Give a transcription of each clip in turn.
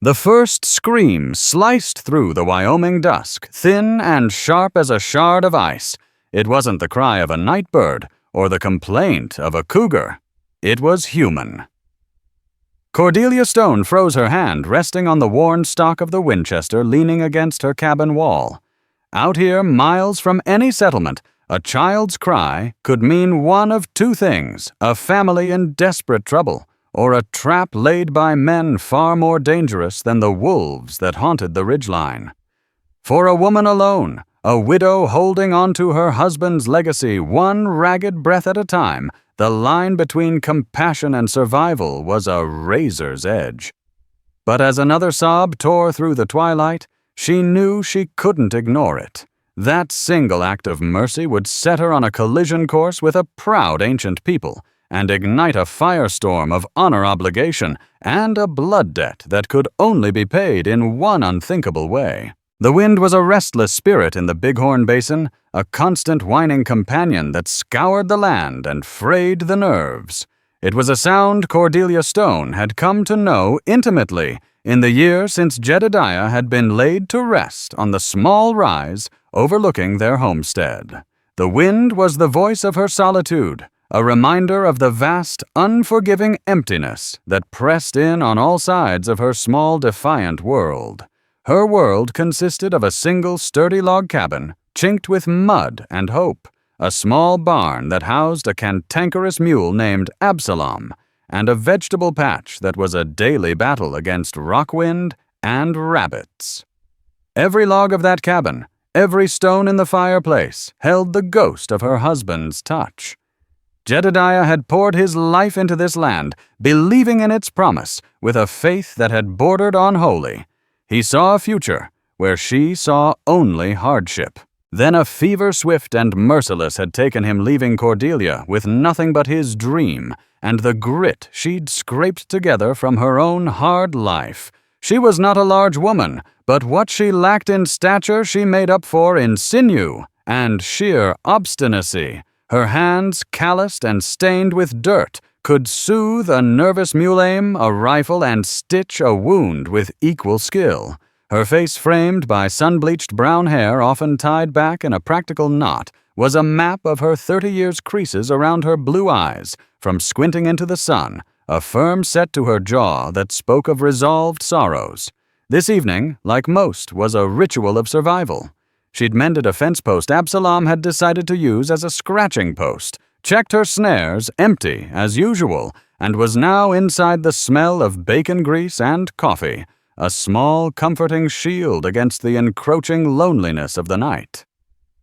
The first scream sliced through the Wyoming dusk, thin and sharp as a shard of ice. It wasn't the cry of a night bird or the complaint of a cougar. It was human. Cordelia Stone froze her hand, resting on the worn stock of the Winchester leaning against her cabin wall. Out here, miles from any settlement, a child's cry could mean one of two things: a family in desperate trouble, or a trap laid by men far more dangerous than the wolves that haunted the ridgeline. For a woman alone, a widow holding on to her husband's legacy one ragged breath at a time, the line between compassion and survival was a razor's edge. But as another sob tore through the twilight, she knew she couldn't ignore it. That single act of mercy would set her on a collision course with a proud ancient people, and ignite a firestorm of honor obligation and a blood debt that could only be paid in one unthinkable way. The wind was a restless spirit in the Bighorn Basin, a constant whining companion that scoured the land and frayed the nerves. It was a sound Cordelia Stone had come to know intimately in the year since Jedediah had been laid to rest on the small rise overlooking their homestead. The wind was the voice of her solitude, a reminder of the vast, unforgiving emptiness that pressed in on all sides of her small, defiant world. Her world consisted of a single sturdy log cabin, chinked with mud and hope, a small barn that housed a cantankerous mule named Absalom, and a vegetable patch that was a daily battle against rockwind and rabbits. Every log of that cabin, every stone in the fireplace, held the ghost of her husband's touch. Jedediah had poured his life into this land, believing in its promise, with a faith that had bordered on holy. He saw a future where she saw only hardship. Then a fever swift and merciless had taken him, leaving Cordelia with nothing but his dream and the grit she'd scraped together from her own hard life. She was not a large woman, but what she lacked in stature she made up for in sinew and sheer obstinacy. Her hands, calloused and stained with dirt, could soothe a nervous mule aim, a rifle, and stitch a wound with equal skill. Her face, framed by sun-bleached brown hair often tied back in a practical knot, was a map of her 30 years' creases around her blue eyes, from squinting into the sun, a firm set to her jaw that spoke of resolved sorrows. This evening, like most, was a ritual of survival. She'd mended a fence post Absalom had decided to use as a scratching post, checked her snares empty as usual, and was now inside the smell of bacon grease and coffee, a small, comforting shield against the encroaching loneliness of the night.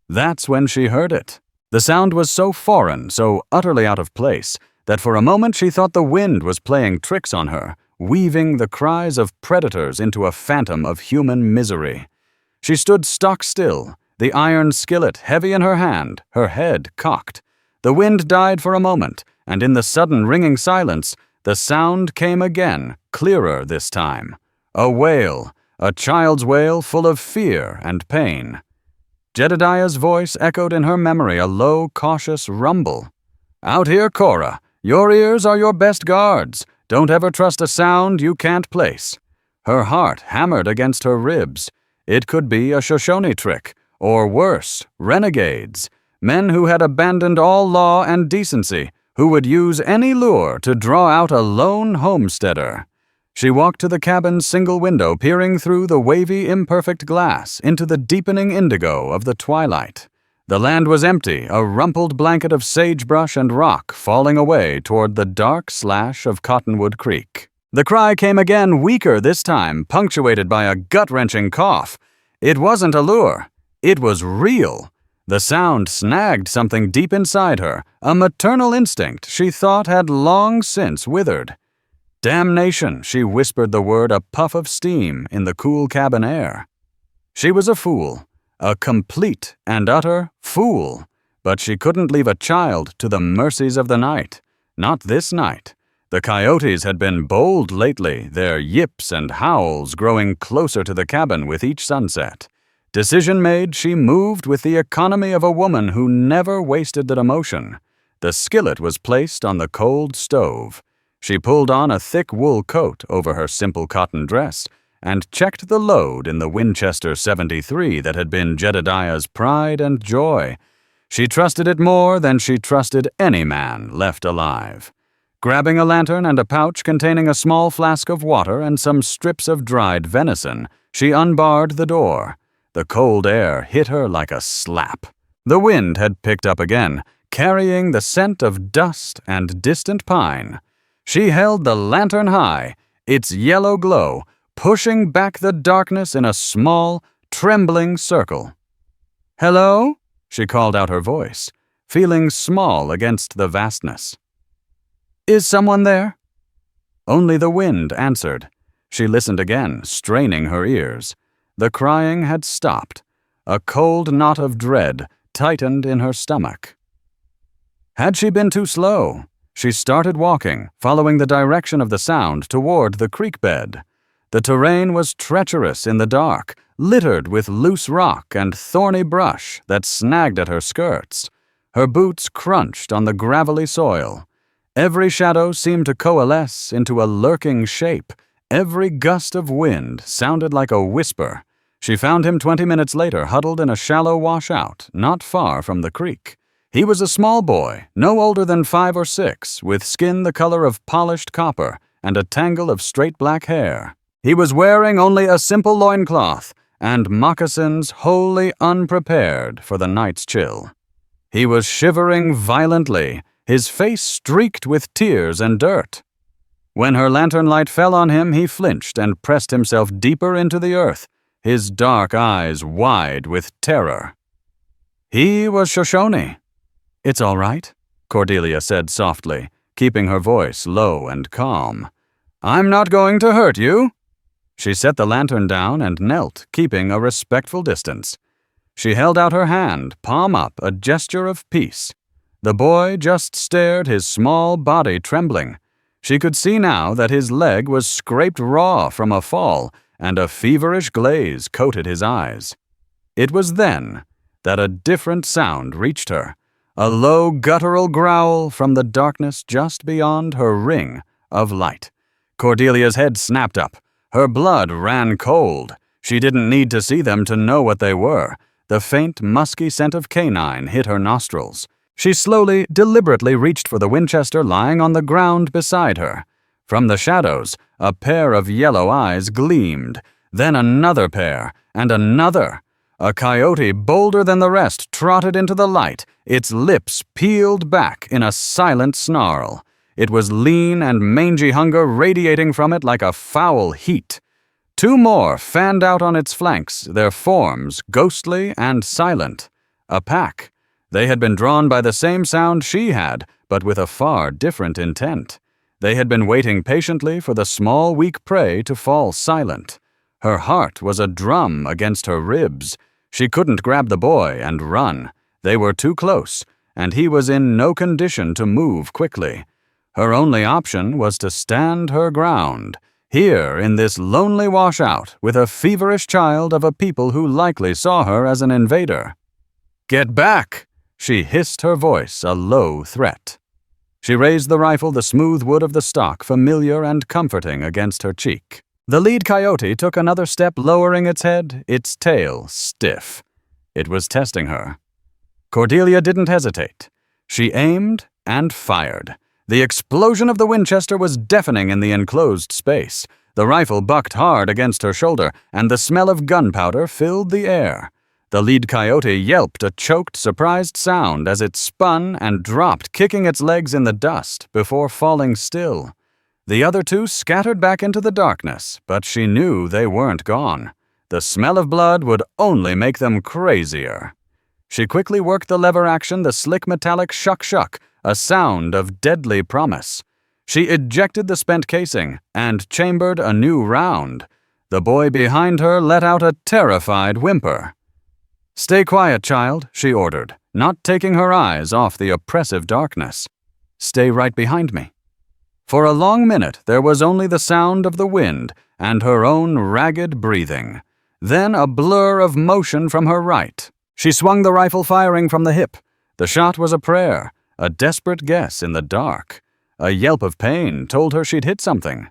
That's when she heard it. The sound was so foreign, so utterly out of place, that for a moment she thought the wind was playing tricks on her, weaving the cries of predators into a phantom of human misery. She stood stock still, the iron skillet heavy in her hand, her head cocked. The wind died for a moment, and in the sudden ringing silence, the sound came again, clearer this time. A wail, a child's wail full of fear and pain. Jedediah's voice echoed in her memory, a low, cautious rumble. "Out here, Cora. Your ears are your best guards. Don't ever trust a sound you can't place." Her heart hammered against her ribs. It could be a Shoshone trick, or worse, renegades, men who had abandoned all law and decency, who would use any lure to draw out a lone homesteader. She walked to the cabin's single window, peering through the wavy, imperfect glass into the deepening indigo of the twilight. The land was empty, a rumpled blanket of sagebrush and rock falling away toward the dark slash of Cottonwood Creek. The cry came again, weaker this time, punctuated by a gut-wrenching cough. It wasn't a lure. It was real. The sound snagged something deep inside her, a maternal instinct she thought had long since withered. "Damnation," she whispered the word, a puff of steam in the cool cabin air. She was a fool, a complete and utter fool, but she couldn't leave a child to the mercies of the night. Not this night. The coyotes had been bold lately, their yips and howls growing closer to the cabin with each sunset. Decision made, she moved with the economy of a woman who never wasted an emotion. The skillet was placed on the cold stove. She pulled on a thick wool coat over her simple cotton dress, and checked the load in the Winchester 73 that had been Jedediah's pride and joy. She trusted it more than she trusted any man left alive. Grabbing a lantern and a pouch containing a small flask of water and some strips of dried venison, she unbarred the door. The cold air hit her like a slap. The wind had picked up again, carrying the scent of dust and distant pine. She held the lantern high, its yellow glow pushing back the darkness in a small, trembling circle. "Hello?" she called out her voice, feeling small against the vastness. "Is someone there?" Only the wind answered. She listened again, straining her ears. The crying had stopped. A cold knot of dread tightened in her stomach. Had she been too slow? She started walking, following the direction of the sound toward the creek bed. The terrain was treacherous in the dark, littered with loose rock and thorny brush that snagged at her skirts. Her boots crunched on the gravelly soil. Every shadow seemed to coalesce into a lurking shape. Every gust of wind sounded like a whisper. She found him 20 minutes later huddled in a shallow washout, not far from the creek. He was a small boy, no older than 5 or 6, with skin the color of polished copper and a tangle of straight black hair. He was wearing only a simple loincloth and moccasins wholly unprepared for the night's chill. He was shivering violently, his face streaked with tears and dirt. When her lantern light fell on him, he flinched and pressed himself deeper into the earth, his dark eyes wide with terror. He was Shoshone. "It's all right," Cordelia said softly, keeping her voice low and calm. "I'm not going to hurt you." She set the lantern down and knelt, keeping a respectful distance. She held out her hand, palm up, a gesture of peace. The boy just stared, his small body trembling. She could see now that his leg was scraped raw from a fall, and a feverish glaze coated his eyes. It was then that a different sound reached her, a low guttural growl from the darkness just beyond her ring of light. Cordelia's head snapped up. Her blood ran cold. She didn't need to see them to know what they were. The faint, musky scent of canine hit her nostrils. She slowly, deliberately reached for the Winchester lying on the ground beside her. From the shadows, a pair of yellow eyes gleamed, then another pair, and another. A coyote bolder than the rest trotted into the light, its lips peeled back in a silent snarl. It was lean and mangy hunger radiating from it like a foul heat. 2 more fanned out on its flanks, their forms ghostly and silent. A pack. They had been drawn by the same sound she had, but with a far different intent. They had been waiting patiently for the small, weak prey to fall silent. Her heart was a drum against her ribs. She couldn't grab the boy and run. They were too close, and he was in no condition to move quickly. Her only option was to stand her ground, here in this lonely washout with a feverish child of a people who likely saw her as an invader. "Get back!" she hissed, her voice a low threat. She raised the rifle, the smooth wood of the stock familiar and comforting against her cheek. The lead coyote took another step, lowering its head, its tail stiff. It was testing her. Cordelia didn't hesitate. She aimed and fired. The explosion of the Winchester was deafening in the enclosed space. The rifle bucked hard against her shoulder, and the smell of gunpowder filled the air. The lead coyote yelped a choked, surprised sound as it spun and dropped, kicking its legs in the dust before falling still. The other 2 scattered back into the darkness, but she knew they weren't gone. The smell of blood would only make them crazier. She quickly worked the lever action, the slick metallic shuck-shuck, a sound of deadly promise. She ejected the spent casing and chambered a new round. The boy behind her let out a terrified whimper. "Stay quiet, child," she ordered, not taking her eyes off the oppressive darkness. "Stay right behind me." For a long minute there was only the sound of the wind and her own ragged breathing. Then a blur of motion from her right. She swung the rifle, firing from the hip. The shot was a prayer, a desperate guess in the dark. A yelp of pain told her she'd hit something.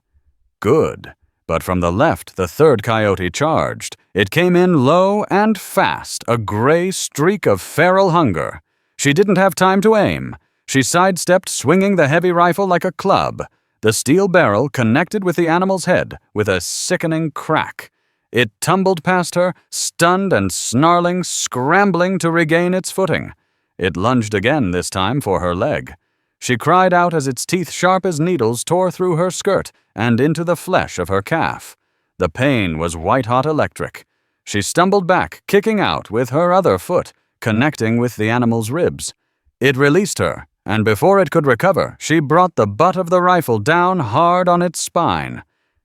Good. But from the left, the third coyote charged. It came in low and fast, a gray streak of feral hunger. She didn't have time to aim. She sidestepped, swinging the heavy rifle like a club. The steel barrel connected with the animal's head with a sickening crack. It tumbled past her, stunned and snarling, scrambling to regain its footing. It lunged again, this time for her leg. She cried out as its teeth, sharp as needles, tore through her skirt and into the flesh of her calf. The pain was white-hot electric. She stumbled back, kicking out with her other foot, connecting with the animal's ribs. It released her, and before it could recover, she brought the butt of the rifle down hard on its spine.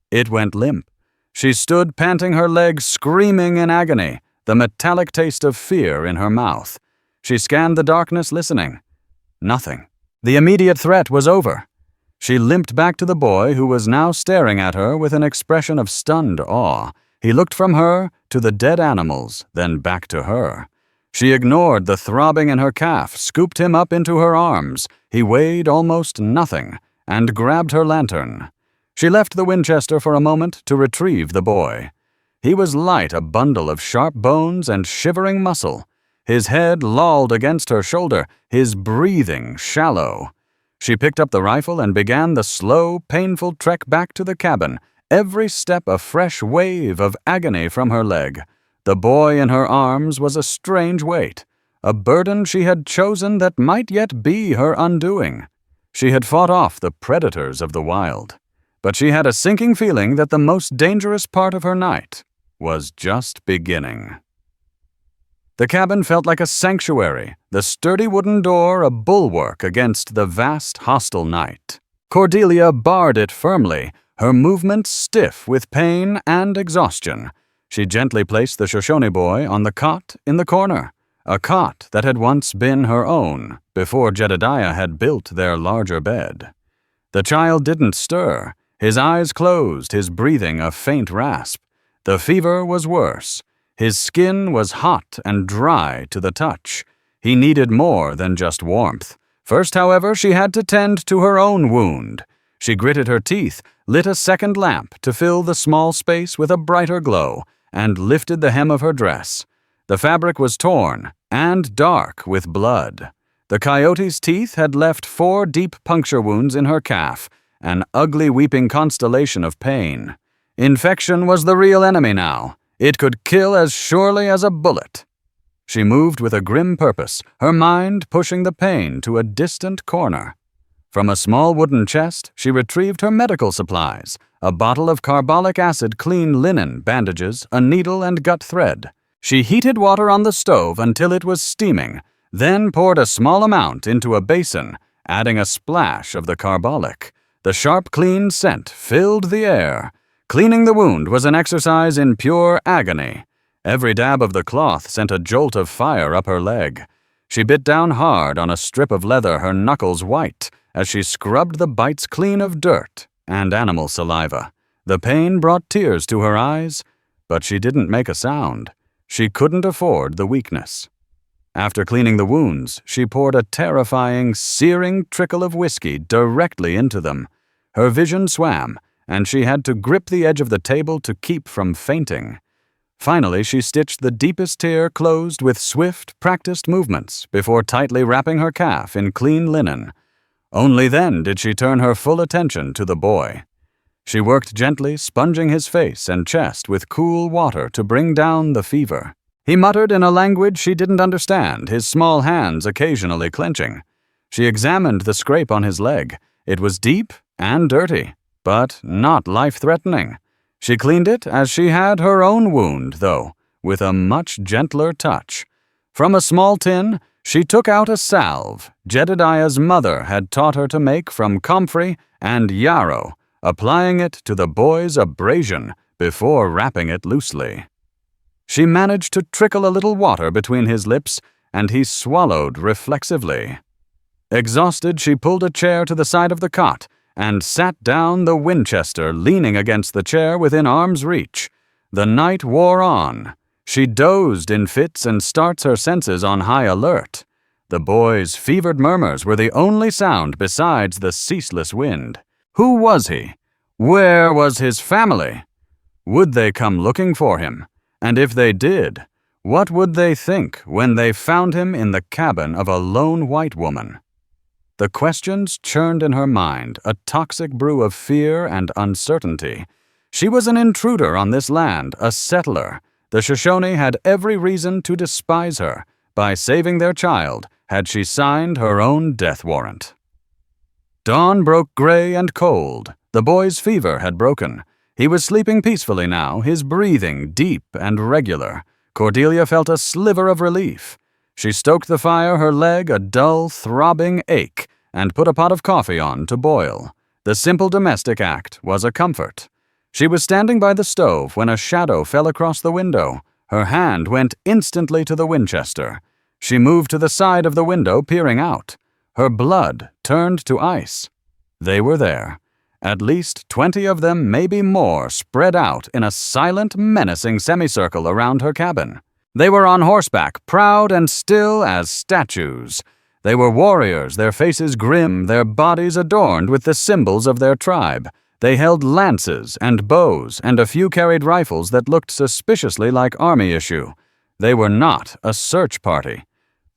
It went limp. She stood panting, her legs screaming in agony, the metallic taste of fear in her mouth. She scanned the darkness, listening. Nothing. The immediate threat was over. She limped back to the boy, who was now staring at her with an expression of stunned awe. He looked from her to the dead animals, then back to her. She ignored the throbbing in her calf, scooped him up into her arms. He weighed almost nothing, and grabbed her lantern. She left the Winchester for a moment to retrieve the boy. He was light, a bundle of sharp bones and shivering muscle. His head lolled against her shoulder, his breathing shallow. She picked up the rifle and began the slow, painful trek back to the cabin, every step a fresh wave of agony from her leg. The boy in her arms was a strange weight, a burden she had chosen that might yet be her undoing. She had fought off the predators of the wild, but she had a sinking feeling that the most dangerous part of her night was just beginning. The cabin felt like a sanctuary, the sturdy wooden door a bulwark against the vast, hostile night. Cordelia barred it firmly, her movements stiff with pain and exhaustion. She gently placed the Shoshone boy on the cot in the corner, a cot that had once been her own, before Jedediah had built their larger bed. The child didn't stir, his eyes closed, his breathing a faint rasp. The fever was worse. His skin was hot and dry to the touch. He needed more than just warmth. First, however, she had to tend to her own wound. She gritted her teeth, lit a second lamp to fill the small space with a brighter glow, and lifted the hem of her dress. The fabric was torn and dark with blood. The coyote's teeth had left 4 deep puncture wounds in her calf, an ugly weeping constellation of pain. Infection was the real enemy now. It could kill as surely as a bullet. She moved with a grim purpose, her mind pushing the pain to a distant corner. From a small wooden chest, she retrieved her medical supplies, a bottle of carbolic acid, clean linen, bandages, a needle and gut thread. She heated water on the stove until it was steaming, then poured a small amount into a basin, adding a splash of the carbolic. The sharp, clean scent filled the air. Cleaning the wound was an exercise in pure agony. Every dab of the cloth sent a jolt of fire up her leg. She bit down hard on a strip of leather, her knuckles white, as she scrubbed the bites clean of dirt and animal saliva. The pain brought tears to her eyes, but she didn't make a sound. She couldn't afford the weakness. After cleaning the wounds, she poured a terrifying, searing trickle of whiskey directly into them. Her vision swam, and she had to grip the edge of the table to keep from fainting. Finally, she stitched the deepest tear closed with swift, practiced movements before tightly wrapping her calf in clean linen. Only then did she turn her full attention to the boy. She worked gently, sponging his face and chest with cool water to bring down the fever. He muttered in a language she didn't understand, his small hands occasionally clenching. She examined the scrape on his leg. It was deep and dirty, but not life-threatening. She cleaned it as she had her own wound, though, with a much gentler touch. From a small tin, she took out a salve Jedediah's mother had taught her to make from comfrey and yarrow, applying it to the boy's abrasion before wrapping it loosely. She managed to trickle a little water between his lips, and he swallowed reflexively. Exhausted, she pulled a chair to the side of the cot and sat down, the Winchester leaning against the chair within arm's reach. The night wore on. She dozed in fits and starts, her senses on high alert. The boy's fevered murmurs were the only sound besides the ceaseless wind. Who was he? Where was his family? Would they come looking for him? And if they did, what would they think when they found him in the cabin of a lone white woman? The questions churned in her mind, a toxic brew of fear and uncertainty. She was an intruder on this land, a settler. The Shoshone had every reason to despise her. By saving their child, had she signed her own death warrant. Dawn broke gray and cold. The boy's fever had broken. He was sleeping peacefully now, his breathing deep and regular. Cordelia felt a sliver of relief. She stoked the fire, her leg a dull, throbbing ache, and put a pot of coffee on to boil. The simple domestic act was a comfort. She was standing by the stove when a shadow fell across the window. Her hand went instantly to the Winchester. She moved to the side of the window, peering out. Her blood turned to ice. They were there. At least 20 of them, maybe more, spread out in a silent, menacing semicircle around her cabin. They were on horseback, proud and still as statues. They were warriors, their faces grim, their bodies adorned with the symbols of their tribe. They held lances and bows, and a few carried rifles that looked suspiciously like army issue. They were not a search party.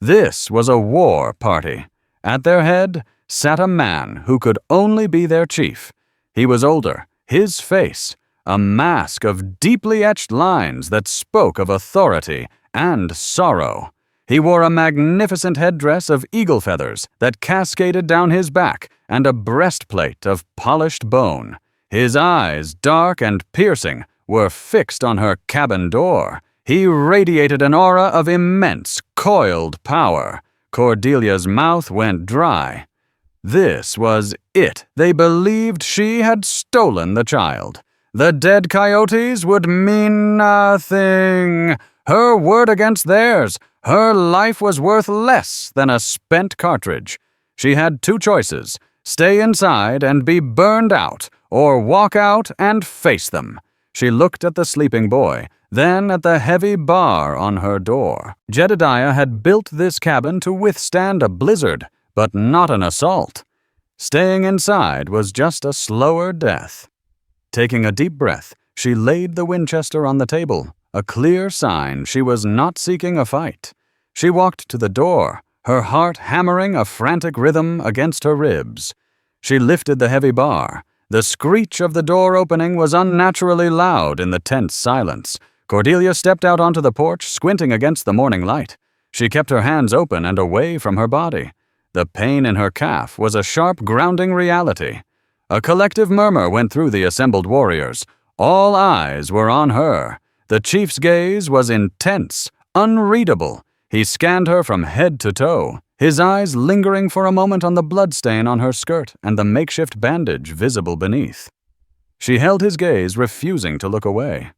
This was a war party. At their head sat a man who could only be their chief. He was older, his face, a mask of deeply etched lines that spoke of authority and sorrow. He wore a magnificent headdress of eagle feathers that cascaded down his back and a breastplate of polished bone. His eyes, dark and piercing, were fixed on her cabin door. He radiated an aura of immense, coiled power. Cordelia's mouth went dry. This was it. They believed she had stolen the child. The dead Coyotes would mean nothing. Her word against theirs. Her life was worth less than a spent cartridge. She had two choices: stay inside and be burned out, or walk out and face them. She looked at the sleeping boy, then at the heavy bar on her door. Jedediah had built this cabin to withstand a blizzard, but not an assault. Staying inside was just a slower death. Taking a deep breath, she laid the Winchester on the table, a clear sign she was not seeking a fight. She walked to the door, her heart hammering a frantic rhythm against her ribs. She lifted the heavy bar. The screech of the door opening was unnaturally loud in the tense silence. Cordelia stepped out onto the porch, squinting against the morning light. She kept her hands open and away from her body. The pain in her calf was a sharp, grounding reality. A collective murmur went through the assembled warriors. All eyes were on her. The chief's gaze was intense, unreadable. He scanned her from head to toe, his eyes lingering for a moment on the bloodstain on her skirt and the makeshift bandage visible beneath. She held his gaze, refusing to look away.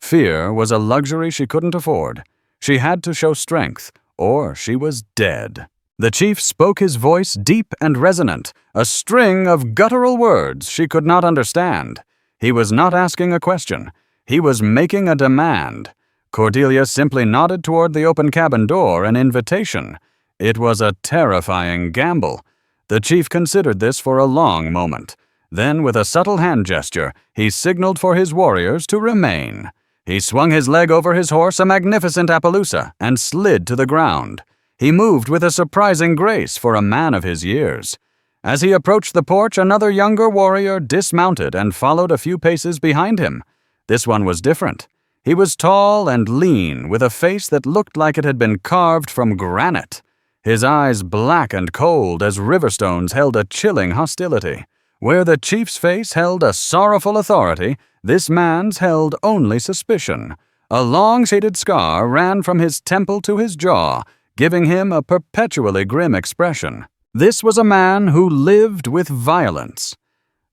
Fear was a luxury she couldn't afford. She had to show strength, or she was dead. The chief spoke, his voice deep and resonant, a string of guttural words she could not understand. He was not asking a question. He was making a demand. Cordelia simply nodded toward the open cabin door, an invitation. It was a terrifying gamble. The chief considered this for a long moment. Then, with a subtle hand gesture, he signaled for his warriors to remain. He swung his leg over his horse, a magnificent Appaloosa, and slid to the ground. He moved with a surprising grace for a man of his years. As he approached the porch, another younger warrior dismounted and followed a few paces behind him. This one was different. He was tall and lean, with a face that looked like it had been carved from granite. His eyes black and cold as riverstones held a chilling hostility. Where the chief's face held a sorrowful authority, this man's held only suspicion. A long shaded scar ran from his temple to his jaw, giving him a perpetually grim expression. This was a man who lived with violence.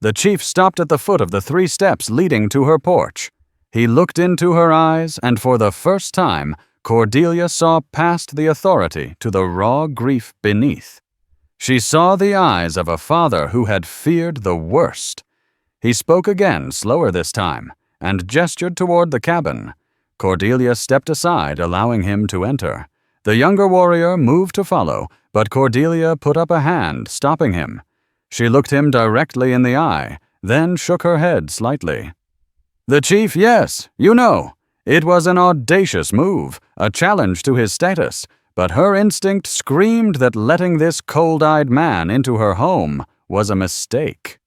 The chief stopped at the foot of the 3 steps leading to her porch. He looked into her eyes, and for the first time, Cordelia saw past the authority to the raw grief beneath. She saw the eyes of a father who had feared the worst. He spoke again, slower this time, and gestured toward the cabin. Cordelia stepped aside, allowing him to enter. The younger warrior moved to follow, but Cordelia put up a hand, stopping him. She looked him directly in the eye, then shook her head slightly. The chief, yes, you know. It was an audacious move, a challenge to his status, but her instinct screamed that letting this cold-eyed man into her home was a mistake.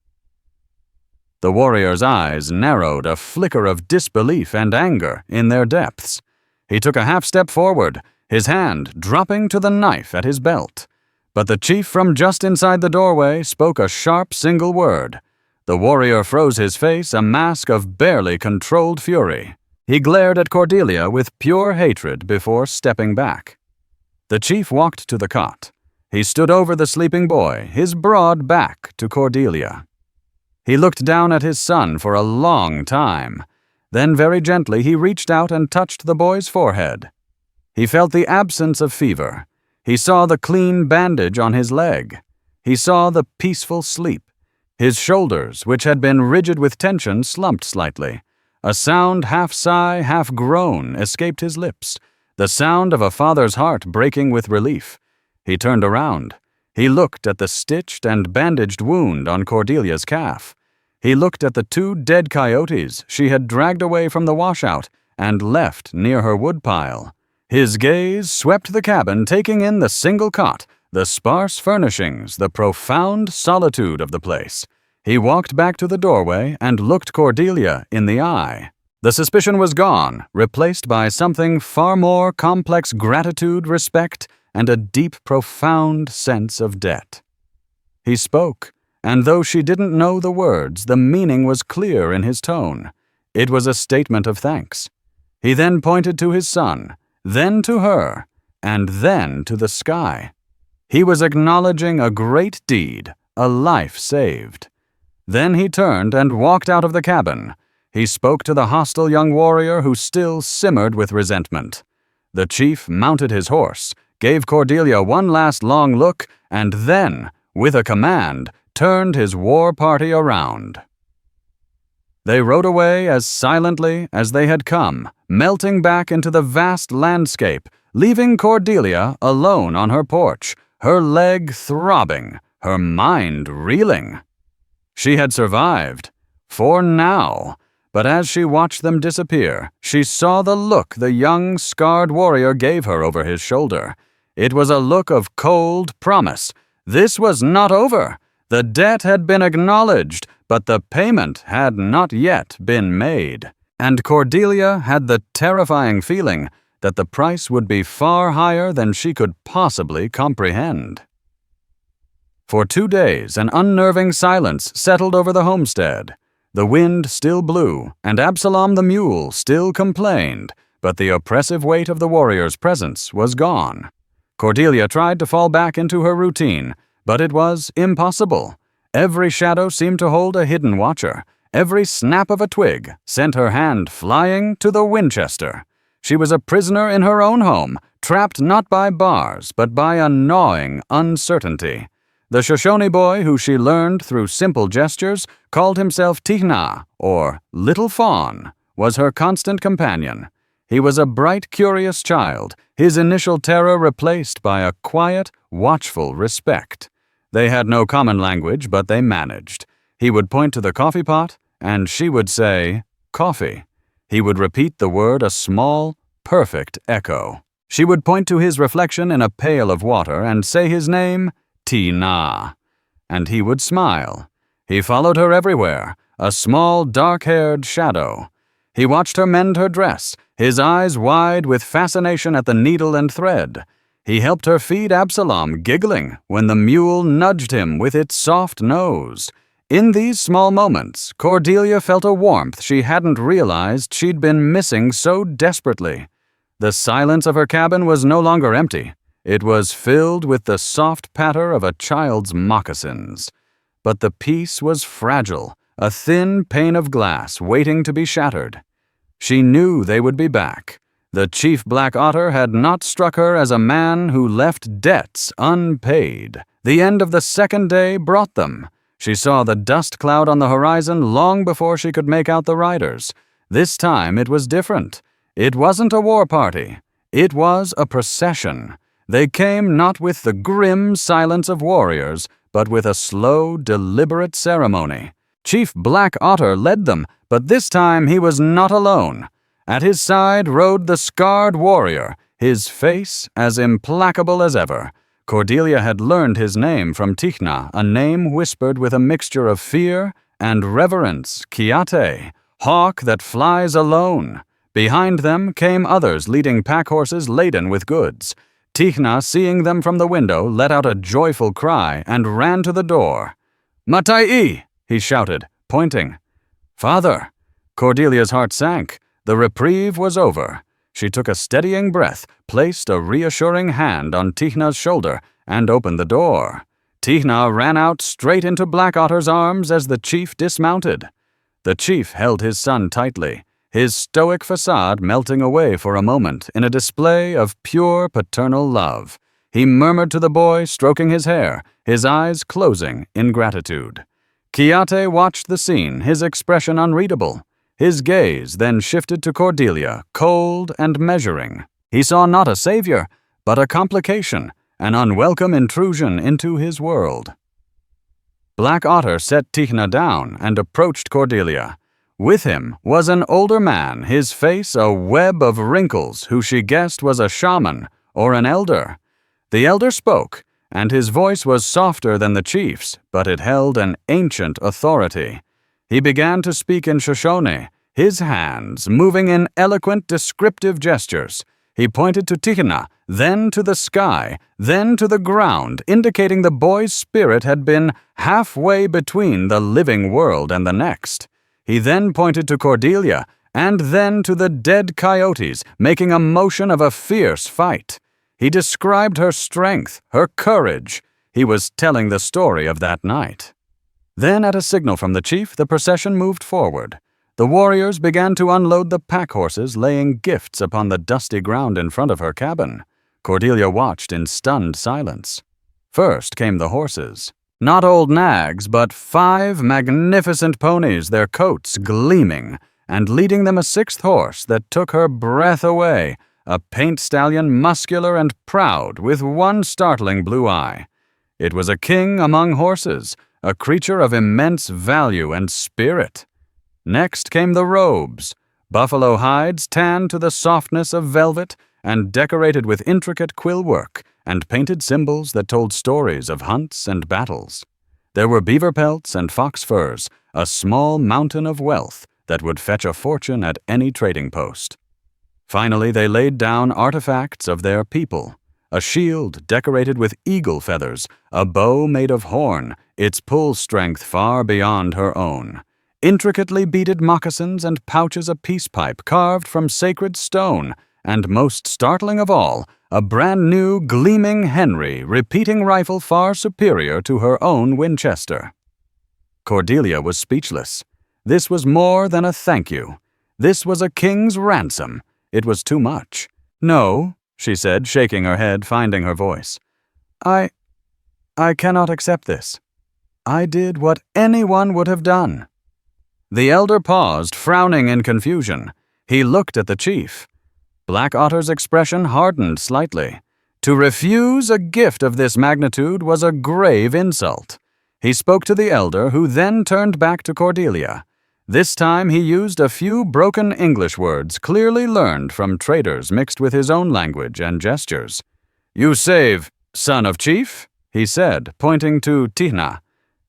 The warrior's eyes narrowed, a flicker of disbelief and anger in their depths. He took a half-step forward, his hand dropping to the knife at his belt. But the chief from just inside the doorway spoke a sharp single word. The warrior froze his face, a mask of barely controlled fury. He glared at Cordelia with pure hatred before stepping back. The chief walked to the cot. He stood over the sleeping boy, his broad back to Cordelia. He looked down at his son for a long time. Then very gently he reached out and touched the boy's forehead. He felt the absence of fever. He saw the clean bandage on his leg. He saw the peaceful sleep. His shoulders, which had been rigid with tension, slumped slightly. A sound half-sigh, half-groan escaped his lips, the sound of a father's heart breaking with relief. He turned around. He looked at the stitched and bandaged wound on Cordelia's calf. He looked at the 2 dead coyotes she had dragged away from the washout and left near her woodpile. His gaze swept the cabin, taking in the single cot, the sparse furnishings, the profound solitude of the place. He walked back to the doorway and looked Cordelia in the eye. The suspicion was gone, replaced by something far more complex: gratitude, respect, and a deep, profound sense of debt. He spoke, and though she didn't know the words, the meaning was clear in his tone. It was a statement of thanks. He then pointed to his son, then to her, and then to the sky. He was acknowledging a great deed, a life saved. Then he turned and walked out of the cabin. He spoke to the hostile young warrior who still simmered with resentment. The chief mounted his horse, gave Cordelia one last long look, and then, with a command, turned his war party around. They rode away as silently as they had come, melting back into the vast landscape, leaving Cordelia alone on her porch, her leg throbbing, her mind reeling. She had survived, for now, but as she watched them disappear, she saw the look the young, scarred warrior gave her over his shoulder. It was a look of cold promise. This was not over. The debt had been acknowledged, but the payment had not yet been made. And Cordelia had the terrifying feeling that the price would be far higher than she could possibly comprehend. For 2 days, an unnerving silence settled over the homestead. The wind still blew, and Absalom the mule still complained, but the oppressive weight of the warrior's presence was gone. Cordelia tried to fall back into her routine, but it was impossible. Every shadow seemed to hold a hidden watcher. Every snap of a twig sent her hand flying to the Winchester. She was a prisoner in her own home, trapped not by bars, but by a gnawing uncertainty. The Shoshone boy, who she learned through simple gestures, called himself Tihna, or Little Fawn, was her constant companion. He was a bright, curious child, his initial terror replaced by a quiet, watchful respect. They had no common language, but they managed. He would point to the coffee pot, and she would say, "Coffee." He would repeat the word, a small, perfect echo. She would point to his reflection in a pail of water and say his name, Tihna, and he would smile. He followed her everywhere, a small, dark-haired shadow. He watched her mend her dress, his eyes wide with fascination at the needle and thread. He helped her feed Absalom, giggling when the mule nudged him with its soft nose. In these small moments, Cordelia felt a warmth she hadn't realized she'd been missing so desperately. The silence of her cabin was no longer empty. It was filled with the soft patter of a child's moccasins. But the peace was fragile, a thin pane of glass waiting to be shattered. She knew they would be back. The chief black otter had not struck her as a man who left debts unpaid. The end of the second day brought them. She saw the dust cloud on the horizon long before she could make out the riders. This time it was different. It wasn't a war party. It was a procession. They came not with the grim silence of warriors, but with a slow, deliberate ceremony. Chief Black Otter led them, but this time he was not alone. At his side rode the scarred warrior, his face as implacable as ever. Cordelia had learned his name from Tichna, a name whispered with a mixture of fear and reverence, Kiate, hawk that flies alone. Behind them came others leading pack horses laden with goods. Tichna, seeing them from the window, let out a joyful cry and ran to the door. "Matai!" he shouted, pointing. "Father!" Cordelia's heart sank. The reprieve was over. She took a steadying breath, placed a reassuring hand on Tichna's shoulder, and opened the door. Tichna ran out straight into Black Otter's arms as the chief dismounted. The chief held his son tightly, his stoic facade melting away for a moment in a display of pure paternal love. He murmured to the boy, stroking his hair, his eyes closing in gratitude. Kiate watched the scene, his expression unreadable. His gaze then shifted to Cordelia, cold and measuring. He saw not a savior, but a complication, an unwelcome intrusion into his world. Black Otter set Tichna down and approached Cordelia. With him was an older man, his face a web of wrinkles, who she guessed was a shaman or an elder. The elder spoke, and his voice was softer than the chief's, but it held an ancient authority. He began to speak in Shoshone, his hands moving in eloquent, descriptive gestures. He pointed to Tichna, then to the sky, then to the ground, indicating the boy's spirit had been halfway between the living world and the next. He then pointed to Cordelia, and then to the dead coyotes, making a motion of a fierce fight. He described her strength, her courage. He was telling the story of that night. Then, at a signal from the chief, the procession moved forward. The warriors began to unload the pack horses, laying gifts upon the dusty ground in front of her cabin. Cordelia watched in stunned silence. First came the horses. Not old nags, but 5 magnificent ponies, their coats gleaming, and leading them a 6th horse that took her breath away, a paint stallion muscular and proud with one startling blue eye. It was a king among horses, a creature of immense value and spirit. Next came the robes, buffalo hides tanned to the softness of velvet and decorated with intricate quill work and painted symbols that told stories of hunts and battles. There were beaver pelts and fox furs, a small mountain of wealth that would fetch a fortune at any trading post. Finally, they laid down artifacts of their people, a shield decorated with eagle feathers, a bow made of horn, its pull strength far beyond her own, intricately beaded moccasins and pouches of peace pipe carved from sacred stone, and most startling of all, a brand-new gleaming Henry repeating rifle far superior to her own Winchester. Cordelia was speechless. This was more than a thank you. This was a king's ransom. It was too much. "No," she said, shaking her head, finding her voice. I cannot accept this. I did what anyone would have done." The elder paused, frowning in confusion. He looked at the chief. Black Otter's expression hardened slightly. To refuse a gift of this magnitude was a grave insult. He spoke to the elder, who then turned back to Cordelia. This time he used a few broken English words clearly learned from traders mixed with his own language and gestures. "You save, son of chief," he said, pointing to Tichna.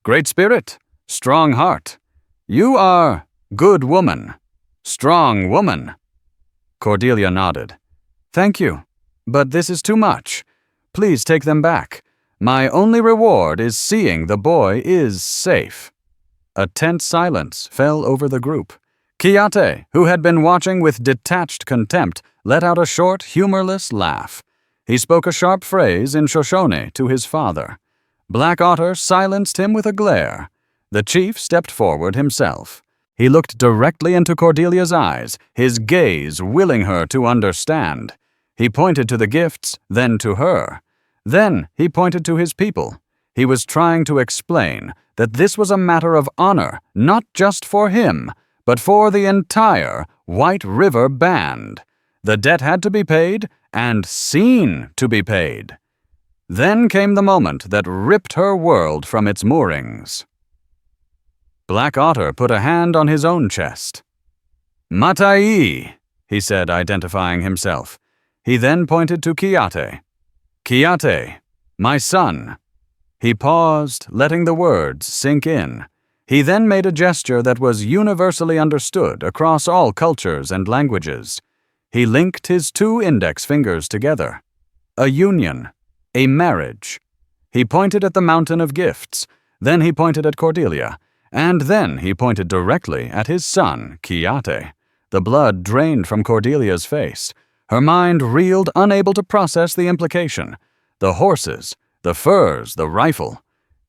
"Great spirit, strong heart. You are good woman, strong woman." Cordelia nodded. "Thank you, but this is too much. Please take them back. My only reward is seeing the boy is safe." A tense silence fell over the group. Kiate, who had been watching with detached contempt, let out a short, humorless laugh. He spoke a sharp phrase in Shoshone to his father. Black Otter silenced him with a glare. The chief stepped forward himself. He looked directly into Cordelia's eyes, his gaze willing her to understand. He pointed to the gifts, then to her. Then he pointed to his people. He was trying to explain that this was a matter of honor, not just for him, but for the entire White River Band. The debt had to be paid, and seen to be paid. Then came the moment that ripped her world from its moorings. Black Otter put a hand on his own chest. "Matai," he said, identifying himself. He then pointed to Kiate. "Kiate, my son." He paused, letting the words sink in. He then made a gesture that was universally understood across all cultures and languages. He linked his two index fingers together. A union, a marriage. He pointed at the mountain of gifts, then he pointed at Cordelia, and then he pointed directly at his son, Kiate. The blood drained from Cordelia's face. Her mind reeled, unable to process the implication. The horses, the furs, the rifle.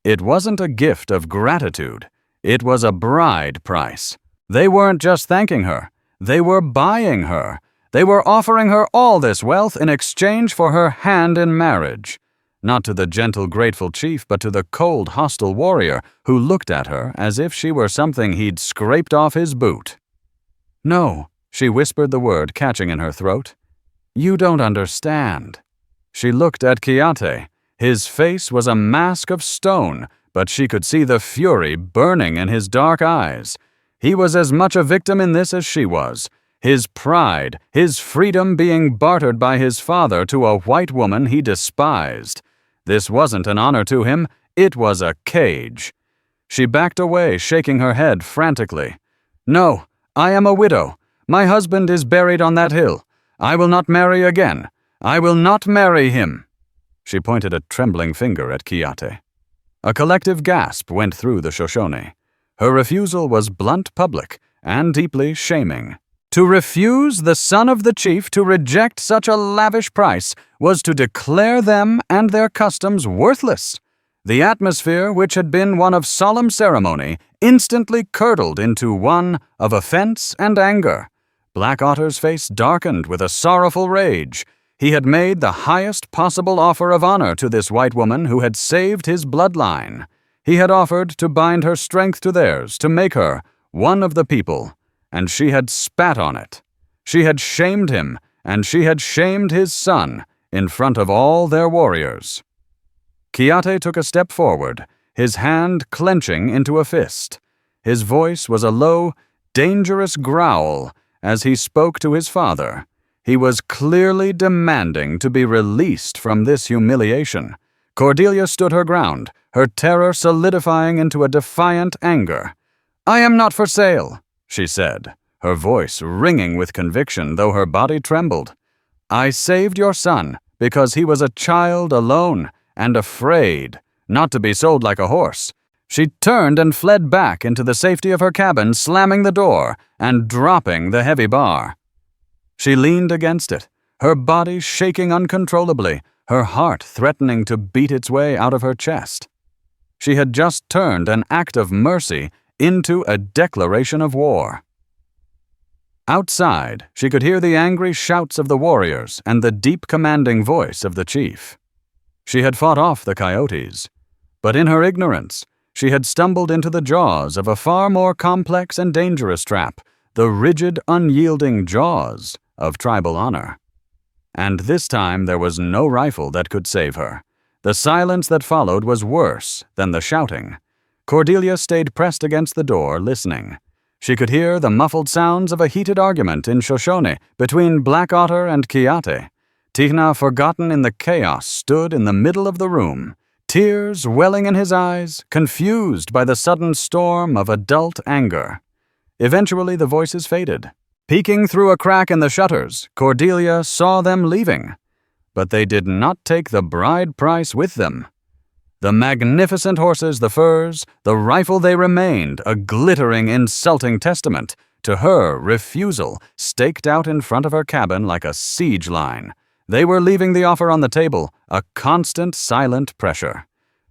It wasn't a gift of gratitude. It was a bride price. They weren't just thanking her. They were buying her. They were offering her all this wealth in exchange for her hand in marriage. Not to the gentle, grateful chief, but to the cold, hostile warrior who looked at her as if she were something he'd scraped off his boot. "No," she whispered the word catching in her throat. "You don't understand." She looked at Kiate. His face was a mask of stone, but she could see the fury burning in his dark eyes. He was as much a victim in this as she was. His pride, his freedom being bartered by his father to a white woman he despised. This wasn't an honor to him, it was a cage. She backed away, shaking her head frantically. "No, I am a widow. My husband is buried on that hill. I will not marry again. I will not marry him." She pointed a trembling finger at Kiate. A collective gasp went through the Shoshone. Her refusal was blunt, public, and deeply shaming. To refuse the son of the chief to reject such a lavish price was to declare them and their customs worthless. The atmosphere, which had been one of solemn ceremony, instantly curdled into one of offense and anger. Black Otter's face darkened with a sorrowful rage. He had made the highest possible offer of honor to this white woman who had saved his bloodline. He had offered to bind her strength to theirs, to make her one of the people, and she had spat on it. She had shamed him, and she had shamed his son in front of all their warriors. Kiate took a step forward, his hand clenching into a fist. His voice was a low, dangerous growl as he spoke to his father. He was clearly demanding to be released from this humiliation. Cordelia stood her ground, her terror solidifying into a defiant anger. "I am not for sale," she said, her voice ringing with conviction though her body trembled. "I saved your son because he was a child alone and afraid, not to be sold like a horse." She turned and fled back into the safety of her cabin, slamming the door and dropping the heavy bar. She leaned against it, her body shaking uncontrollably, her heart threatening to beat its way out of her chest. She had just turned an act of mercy into a declaration of war. Outside, she could hear the angry shouts of the warriors and the deep commanding voice of the chief. She had fought off the Coyotes, but in her ignorance, she had stumbled into the jaws of a far more complex and dangerous trap, the rigid, unyielding jaws of tribal honor. And this time there was no rifle that could save her. The silence that followed was worse than the shouting. Cordelia stayed pressed against the door, listening. She could hear the muffled sounds of a heated argument in Shoshone between Black Otter and Kiate. Tihna, forgotten in the chaos, stood in the middle of the room, tears welling in his eyes, confused by the sudden storm of adult anger. Eventually the voices faded. Peeking through a crack in the shutters, Cordelia saw them leaving. But they did not take the bride price with them. The magnificent horses, the furs, the rifle, they remained, a glittering, insulting testament to her refusal, staked out in front of her cabin like a siege line. They were leaving the offer on the table, a constant, silent pressure.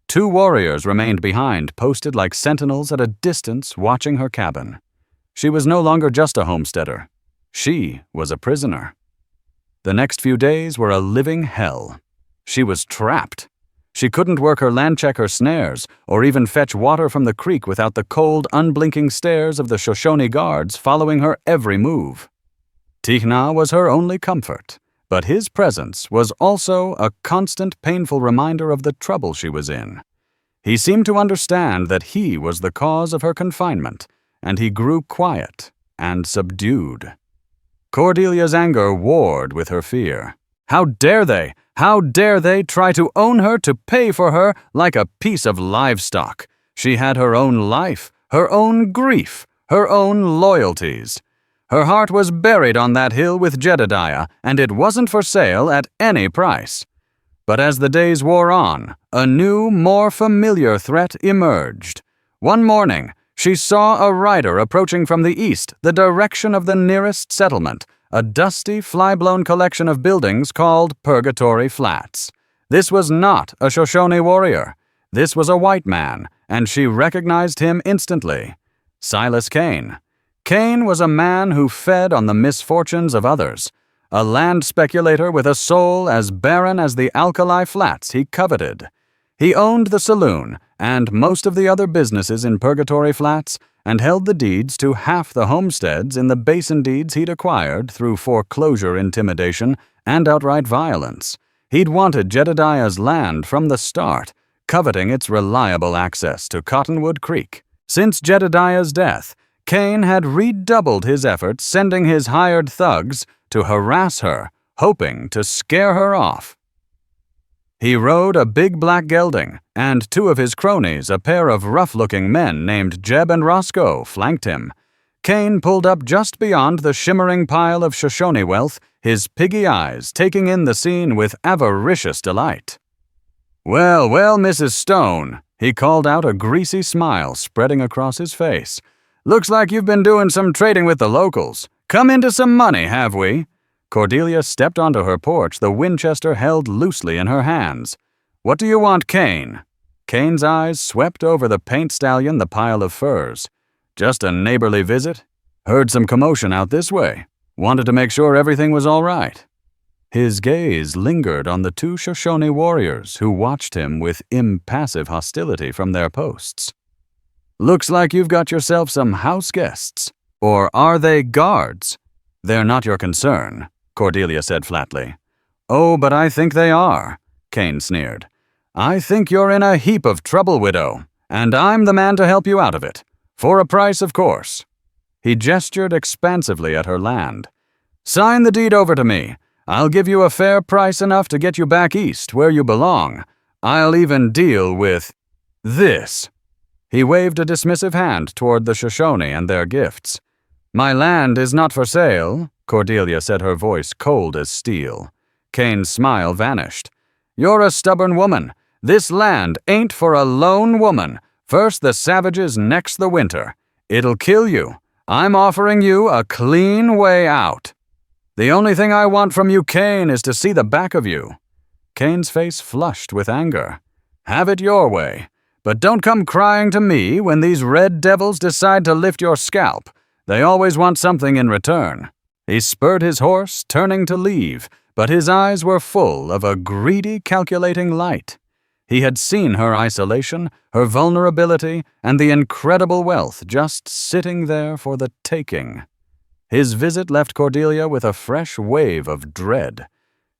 2 warriors remained behind, posted like sentinels at a distance, watching her cabin. She was no longer just a homesteader. She was a prisoner. The next few days were a living hell. She was trapped. She couldn't work her land check, her snares, or even fetch water from the creek without the cold, unblinking stares of the Shoshone guards following her every move. Tihna was her only comfort, but his presence was also a constant, painful reminder of the trouble she was in. He seemed to understand that he was the cause of her confinement, and he grew quiet and subdued. Cordelia's anger warred with her fear. How dare they? How dare they try to own her, to pay for her like a piece of livestock? She had her own life, her own grief, her own loyalties. Her heart was buried on that hill with Jedediah, and it wasn't for sale at any price. But as the days wore on, a new, more familiar threat emerged. One morning, she saw a rider approaching from the east, the direction of the nearest settlement, a dusty, fly-blown collection of buildings called Purgatory Flats. This was not a Shoshone warrior. This was a white man, and she recognized him instantly. Silas Kane. Kane was a man who fed on the misfortunes of others, a land speculator with a soul as barren as the alkali flats he coveted. He owned the saloon and most of the other businesses in Purgatory Flats and held the deeds to half the homesteads in the basin deeds he'd acquired through foreclosure intimidation and outright violence. He'd wanted Jedediah's land from the start, coveting its reliable access to Cottonwood Creek. Since Jedediah's death, Kane had redoubled his efforts, sending his hired thugs to harass her, hoping to scare her off. He rode a big black gelding, and two of his cronies, a pair of rough-looking men named Jeb and Roscoe, flanked him. Kane pulled up just beyond the shimmering pile of Shoshone wealth, his piggy eyes taking in the scene with avaricious delight. "Well, well, Mrs. Stone," he called out, a greasy smile spreading across his face. "Looks like you've been doing some trading with the locals. Come into some money, have we?" Cordelia stepped onto her porch, the Winchester held loosely in her hands. "What do you want, Kane?" Kane's eyes swept over the paint stallion, the pile of furs. "Just a neighborly visit. Heard some commotion out this way. Wanted to make sure everything was all right." His gaze lingered on the two Shoshone warriors who watched him with impassive hostility from their posts. "Looks like you've got yourself some house guests. Or are they guards?" "They're not your concern," Cordelia said flatly. "Oh, but I think they are," Kane sneered. "I think you're in a heap of trouble, widow, and I'm the man to help you out of it. For a price, of course." He gestured expansively at her land. "Sign the deed over to me. I'll give you a fair price, enough to get you back east, where you belong. I'll even deal with this." He waved a dismissive hand toward the Shoshone and their gifts. "My land is not for sale," Cordelia said, her voice cold as steel. Kane's smile vanished. "You're a stubborn woman. This land ain't for a lone woman. First the savages, next the winter. It'll kill you. I'm offering you a clean way out. The only thing I want from you, Kane, is to see the back of you." Kane's face flushed with anger. "Have it your way. But don't come crying to me when these red devils decide to lift your scalp. They always want something in return." He spurred his horse, turning to leave, but his eyes were full of a greedy, calculating light. He had seen her isolation, her vulnerability, and the incredible wealth just sitting there for the taking. His visit left Cordelia with a fresh wave of dread.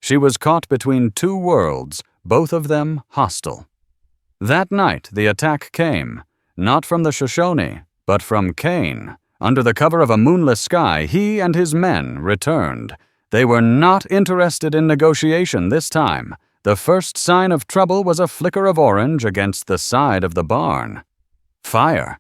She was caught between two worlds, both of them hostile. That night the attack came, not from the Shoshone, but from Kane. Under the cover of a moonless sky, he and his men returned. They were not interested in negotiation this time. The first sign of trouble was a flicker of orange against the side of the barn. Fire.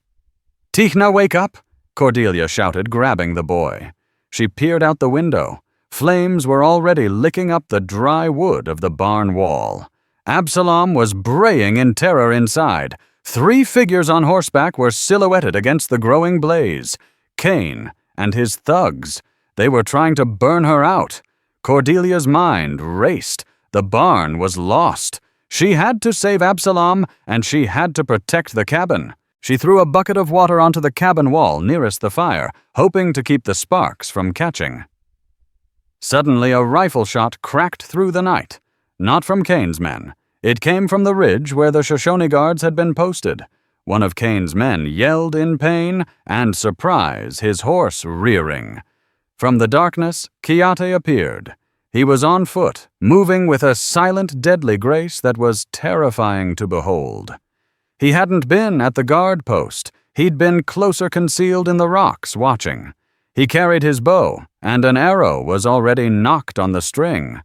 "Tichna, wake up!" Cordelia shouted, grabbing the boy. She peered out the window. Flames were already licking up the dry wood of the barn wall. Absalom was braying in terror inside. 3 figures on horseback were silhouetted against the growing blaze. Kane and his thugs. They were trying to burn her out. Cordelia's mind raced. The barn was lost. She had to save Absalom, and she had to protect the cabin. She threw a bucket of water onto the cabin wall nearest the fire, hoping to keep the sparks from catching. Suddenly a rifle shot cracked through the night. Not from Kane's men. It came from the ridge where the Shoshone guards had been posted. One of Kane's men yelled in pain and surprise, his horse rearing. From the darkness, Coyote appeared. He was on foot, moving with a silent, deadly grace that was terrifying to behold. He hadn't been at the guard post. He'd been closer concealed in the rocks, watching. He carried his bow, and an arrow was already knocked on the string.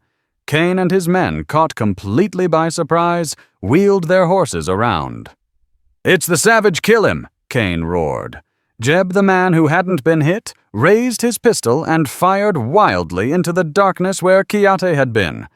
Cain and his men, caught completely by surprise, wheeled their horses around. "It's the savage, kill him!" Cain roared. Jeb, the man who hadn't been hit, raised his pistol and fired wildly into the darkness where Coyote had been.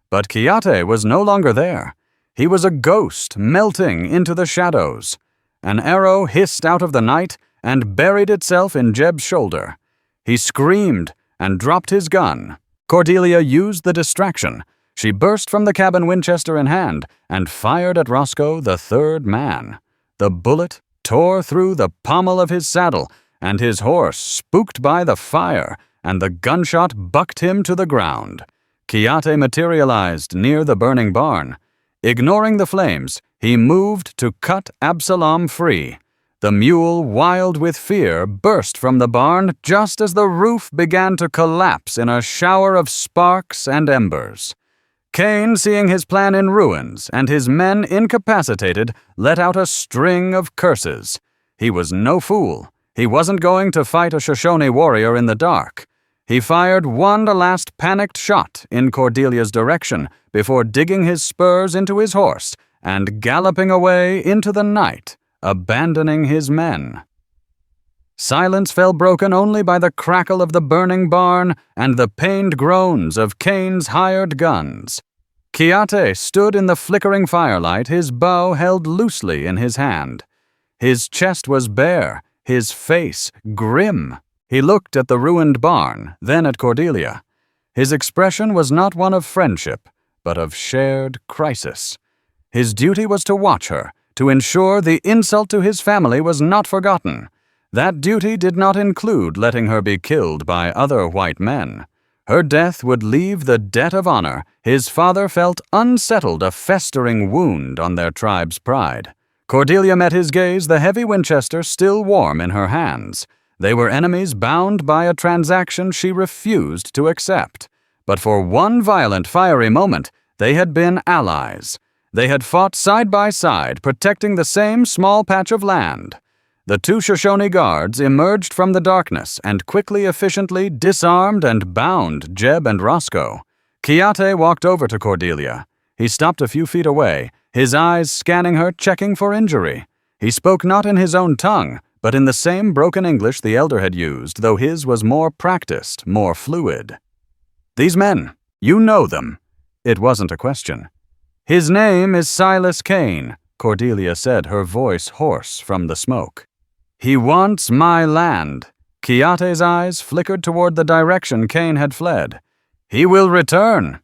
But Coyote was no longer there. He was a ghost melting into the shadows. An arrow hissed out of the night and buried itself in Jeb's shoulder. He screamed and dropped his gun. Cordelia used the distraction. She burst from the cabin, Winchester in hand, and fired at Roscoe, the third man. The bullet tore through the pommel of his saddle, and his horse spooked by the fire, and the gunshot bucked him to the ground. Coyote materialized near the burning barn. Ignoring the flames, he moved to cut Absalom free. The mule, wild with fear, burst from the barn just as the roof began to collapse in a shower of sparks and embers. Cain, seeing his plan in ruins and his men incapacitated, let out a string of curses. He was no fool. He wasn't going to fight a Shoshone warrior in the dark. He fired one last panicked shot in Cordelia's direction before digging his spurs into his horse and galloping away into the night, abandoning his men. Silence fell broken only by the crackle of the burning barn and the pained groans of Cain's hired guns. Coyote stood in the flickering firelight, his bow held loosely in his hand. His chest was bare, his face grim. He looked at the ruined barn, then at Cordelia. His expression was not one of friendship, but of shared crisis. His duty was to watch her, to ensure the insult to his family was not forgotten. That duty did not include letting her be killed by other white men. Her death would leave the debt of honor. His father felt unsettled, a festering wound on their tribe's pride. Cordelia met his gaze, the heavy Winchester still warm in her hands. They were enemies bound by a transaction she refused to accept. But for one violent, fiery moment, they had been allies. They had fought side by side, protecting the same small patch of land. The two Shoshone guards emerged from the darkness and quickly, efficiently disarmed and bound Jeb and Roscoe. Coyote walked over to Cordelia. He stopped a few feet away, his eyes scanning her, checking for injury. He spoke not in his own tongue, but in the same broken English the elder had used, though his was more practiced, more fluid. "These men, you know them." It wasn't a question. "His name is Silas Cain," Cordelia said, her voice hoarse from the smoke. "He wants my land." Coyote's eyes flickered toward the direction Cain had fled. "He will return."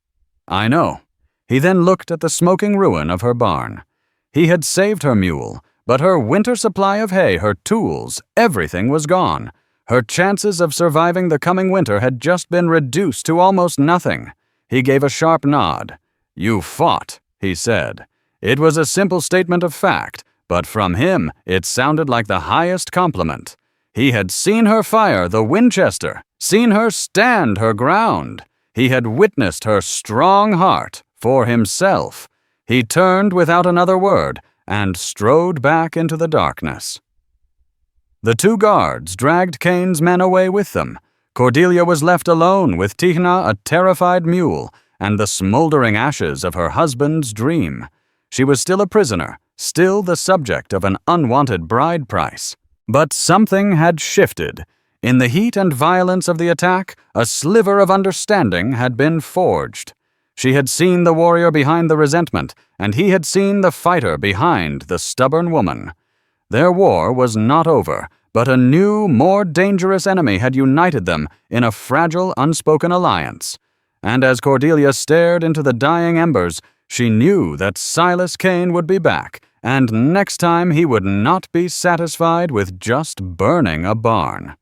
"I know." He then looked at the smoking ruin of her barn. He had saved her mule, but her winter supply of hay, her tools, everything was gone. Her chances of surviving the coming winter had just been reduced to almost nothing. He gave a sharp nod. "You fought," he said. It was a simple statement of fact, but from him it sounded like the highest compliment. He had seen her fire the Winchester, seen her stand her ground. He had witnessed her strong heart for himself. He turned without another word and strode back into the darkness. The two guards dragged Cain's men away with them. Cordelia was left alone with Tihna, a terrified mule, and the smoldering ashes of her husband's dream. She was still a prisoner, still the subject of an unwanted bride price. But something had shifted. In the heat and violence of the attack, a sliver of understanding had been forged. She had seen the warrior behind the resentment, and he had seen the fighter behind the stubborn woman. Their war was not over, but a new, more dangerous enemy had united them in a fragile, unspoken alliance. And as Cordelia stared into the dying embers, she knew that Silas Cain would be back, and next time he would not be satisfied with just burning a barn.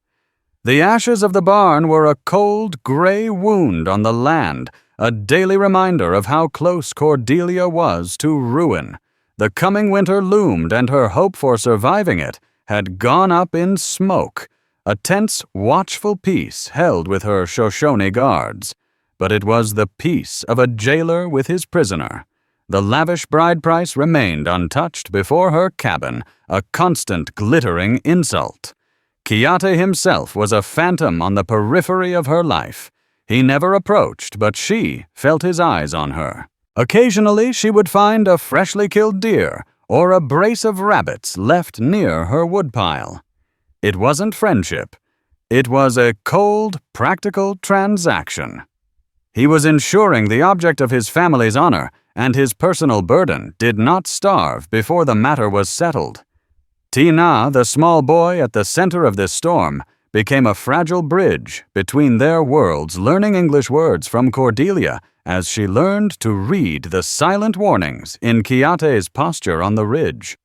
The ashes of the barn were a cold, gray wound on the land, a daily reminder of how close Cordelia was to ruin. The coming winter loomed, and her hope for surviving it had gone up in smoke. A tense, watchful peace held with her Shoshone guards. But it was the peace of a jailer with his prisoner. The lavish bride price remained untouched before her cabin, a constant glittering insult. Coyote himself was a phantom on the periphery of her life. He never approached, but she felt his eyes on her. Occasionally she would find a freshly killed deer or a brace of rabbits left near her woodpile. It wasn't friendship. It was a cold, practical transaction. He was ensuring the object of his family's honor and his personal burden did not starve before the matter was settled. Tina, the small boy at the center of this storm, became a fragile bridge between their worlds, learning English words from Cordelia as she learned to read the silent warnings in Coyote's posture on the ridge.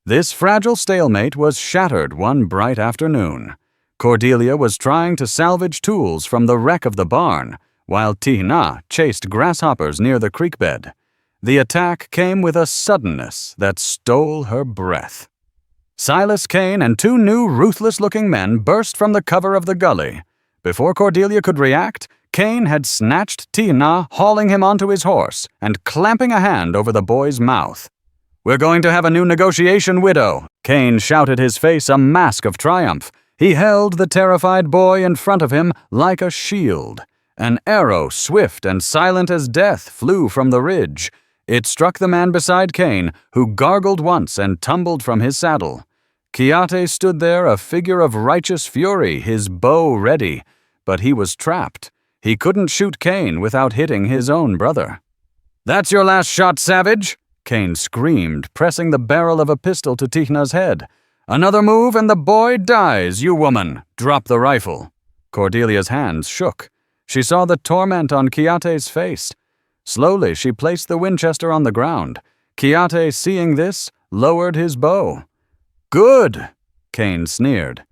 This fragile stalemate was shattered one bright afternoon. Cordelia was trying to salvage tools from the wreck of the barn, while Tina chased grasshoppers near the creek bed. The attack came with a suddenness that stole her breath. Silas Kane and two new ruthless-looking men burst from the cover of the gully. Before Cordelia could react, Kane had snatched Tina, hauling him onto his horse and clamping a hand over the boy's mouth. "We're going to have a new negotiation, widow," Kane shouted, his face a mask of triumph. He held the terrified boy in front of him like a shield. An arrow, swift and silent as death, flew from the ridge. It struck the man beside Kane, who gargled once and tumbled from his saddle. Coyote stood there, a figure of righteous fury, his bow ready. But he was trapped. He couldn't shoot Kane without hitting his own brother. "That's your last shot, savage!" Kane screamed, pressing the barrel of a pistol to Tihna's head. "Another move and the boy dies, you woman! Drop the rifle." Cordelia's hands shook. She saw the torment on Coyote's face. Slowly she placed the Winchester on the ground. Coyote, seeing this, lowered his bow. "Good," Kane sneered.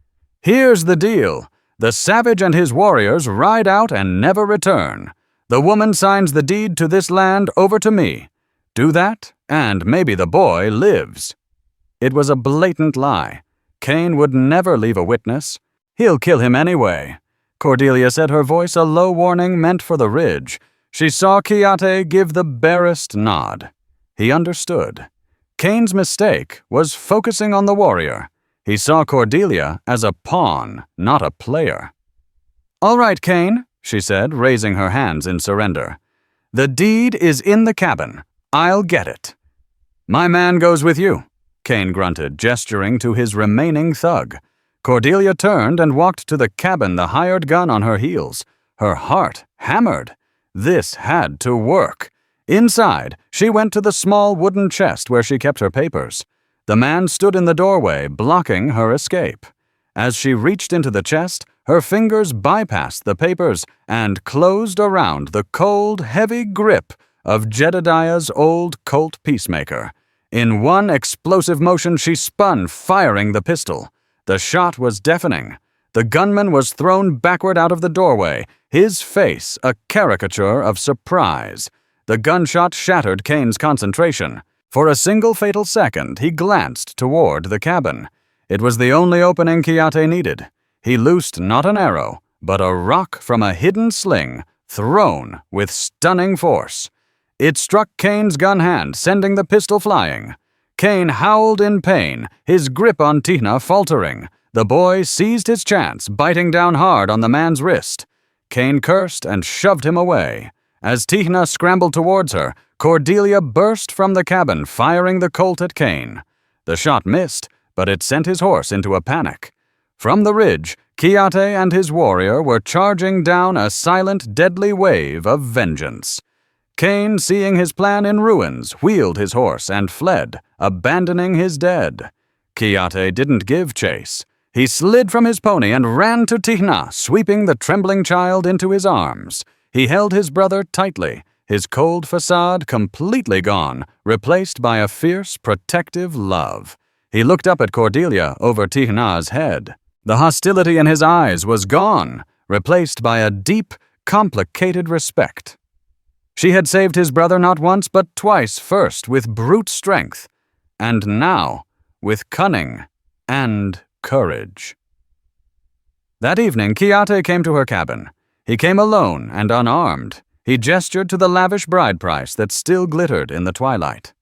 "Here's the deal. The savage and his warriors ride out and never return. The woman signs the deed to this land over to me. Do that, and maybe the boy lives." It was a blatant lie. Kane would never leave a witness. "He'll kill him anyway." Cordelia said, her voice a low warning meant for the ridge. She saw Coyote give the barest nod. He understood. Kane's mistake was focusing on the warrior. He saw Cordelia as a pawn, not a player. "All right, Kane," she said, raising her hands in surrender. "The deed is in the cabin. I'll get it." "My man goes with you," Kane grunted, gesturing to his remaining thug. Cordelia turned and walked to the cabin, the hired gun on her heels. Her heart hammered. This had to work. Inside, she went to the small wooden chest where she kept her papers. The man stood in the doorway, blocking her escape. As she reached into the chest, her fingers bypassed the papers and closed around the cold, heavy grip of Jedediah's old Colt Peacemaker. In one explosive motion, she spun, firing the pistol. The shot was deafening. The gunman was thrown backward out of the doorway, his face a caricature of surprise. The gunshot shattered Kane's concentration. For a single fatal second, he glanced toward the cabin. It was the only opening Coyote needed. He loosed not an arrow, but a rock from a hidden sling, thrown with stunning force. It struck Kane's gun hand, sending the pistol flying. Kane howled in pain, his grip on Tihna faltering. The boy seized his chance, biting down hard on the man's wrist. Kane cursed and shoved him away. As Tihna scrambled towards her, Cordelia burst from the cabin, firing the Colt at Kane. The shot missed, but it sent his horse into a panic. From the ridge, Coyote and his warrior were charging down a silent, deadly wave of vengeance. Kane, seeing his plan in ruins, wheeled his horse and fled, abandoning his dead. Coyote didn't give chase. He slid from his pony and ran to Tihna, sweeping the trembling child into his arms. He held his brother tightly, his cold facade completely gone, replaced by a fierce, protective love. He looked up at Cordelia over Tihna's head. The hostility in his eyes was gone, replaced by a deep, complicated respect. She had saved his brother not once but twice, first with brute strength, and now with cunning and courage. That evening, Coyote came to her cabin. He came alone and unarmed. He gestured to the lavish bride price that still glittered in the twilight.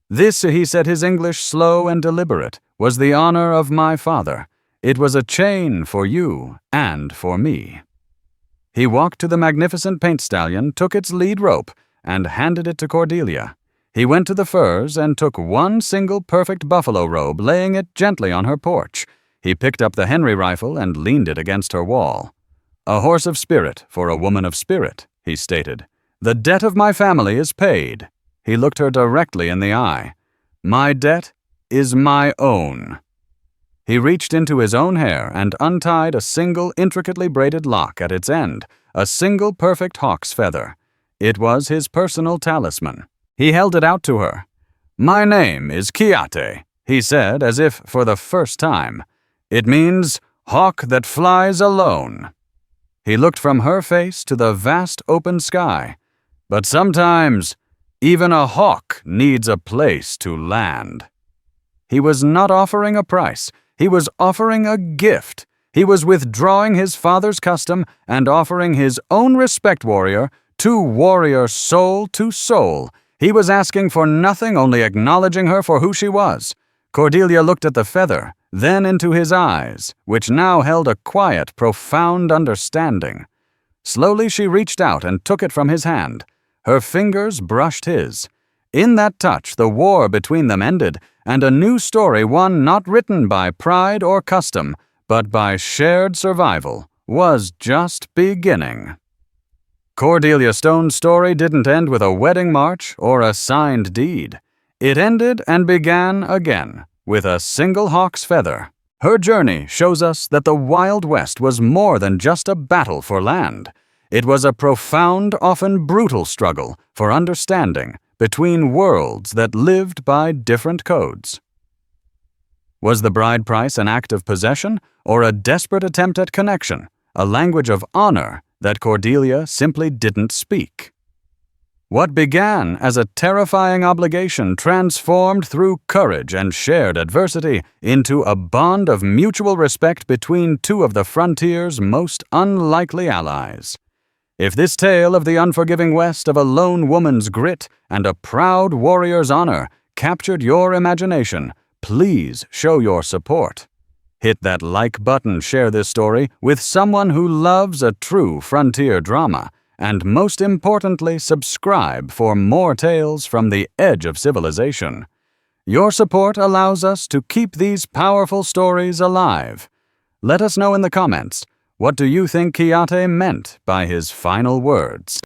"This," he said, his English slow and deliberate, "was the honor of my father. It was a chain for you and for me." He walked to the magnificent paint stallion, took its lead rope, and handed it to Cordelia. He went to the furs and took one single perfect buffalo robe, laying it gently on her porch. He picked up the Henry rifle and leaned it against her wall. "A horse of spirit for a woman of spirit," he stated. "The debt of my family is paid." He looked her directly in the eye. "My debt is my own." He reached into his own hair and untied a single intricately braided lock at its end, a single perfect hawk's feather. It was his personal talisman. He held it out to her. "My name is Kiate," he said, as if for the first time. "It means hawk that flies alone." He looked from her face to the vast open sky. "But sometimes, even a hawk needs a place to land." He was not offering a price. He was offering a gift. He was withdrawing his father's custom and offering his own respect, warrior, to warrior soul to soul. He was asking for nothing, only acknowledging her for who she was. Cordelia looked at the feather, then into his eyes, which now held a quiet, profound understanding. Slowly she reached out and took it from his hand. Her fingers brushed his. In that touch, the war between them ended, and a new story, one not written by pride or custom, but by shared survival, was just beginning. Cordelia Stone's story didn't end with a wedding march or a signed deed. It ended and began again, with a single hawk's feather. Her journey shows us that the Wild West was more than just a battle for land. It was a profound, often brutal struggle for understanding between worlds that lived by different codes. Was the bride price an act of possession or a desperate attempt at connection, a language of honor that Cordelia simply didn't speak? What began as a terrifying obligation transformed through courage and shared adversity into a bond of mutual respect between two of the frontier's most unlikely allies. If this tale of the unforgiving West, of a lone woman's grit and a proud warrior's honor, captured your imagination, please show your support. Hit that like button, share this story with someone who loves a true frontier drama, and most importantly, subscribe for more tales from the edge of civilization. Your support allows us to keep these powerful stories alive. Let us know in the comments, what do you think Kiate meant by his final words?